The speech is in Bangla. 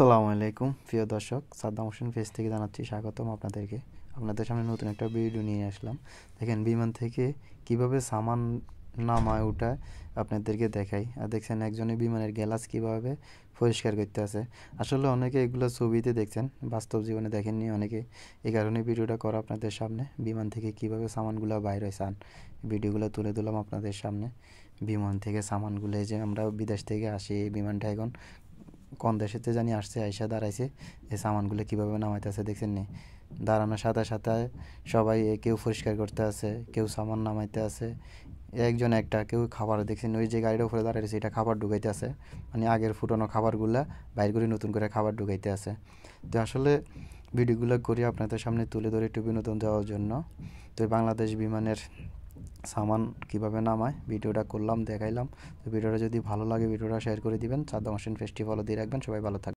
আসসালামু আলাইকুম প্রিয় দর্শক, সাদ্দাম হোসেন পেজ থেকে জানাচ্ছি স্বাগতম আপনাদেরকে। আপনাদের সামনে নতুন একটা ভিডিও নিয়ে আসলাম। দেখেন বিমান থেকে কিভাবে সামান নামায় ওঠায় আপনাদেরকে দেখাই। আর দেখছেন একজনের বিমানের গ্লাস কিভাবে পরিষ্কার করতে আছে। আসলে অনেকে এগুলো ছবিতে দেখছেন, বাস্তব জীবনে দেখেননি অনেকে। এই কারণে ভিডিওটা করা আপনাদের সামনে। বিমান থেকে কিভাবে সামানগুলো বাইরে হয় ভিডিওগুলো তুলে দিলাম আপনাদের সামনে। বিমান থেকে সামানগুলো যে আমরা বিদেশ থেকে আসি, এই বিমানটা এখন কোন দেশেতে জানি আসছে, আইসা দাঁড়াইছে। এই সামানগুলো কীভাবে নামাইতেছে দেখছেন নি? দাঁড়ানোর সাথে সাথে সবাই কেউ পরিষ্কার করতে আছে, কেউ সামান নামাইতে আছে। একজন একটা কেউ খাবার দেখছেন, ওই যে গাড়ির উপরে দাঁড়াইছে এটা খাবার ঢুকাইতে আছে। মানে আগের ফুটানো খাবারগুলা বাইর করে নতুন করে খাবার ঢুকাইতে আছে। তো আসলে ভিডিওগুলো করি আপনাদের সামনে তুলে ধরে একটু বিনোদন দেওয়ার জন্য। তো বাংলাদেশ বিমানের সামান কিভাবে নামায় ভিডিওটা করলাম, দেখাইলাম। তো ভিডিওটা যদি ভালো লাগে ভিডিওটা শেয়ার করে দিবেন। সাদ্দাম হোসেন পেজটি ফলো দিয়ে রাখবেন। সবাই ভালো থাকবেন।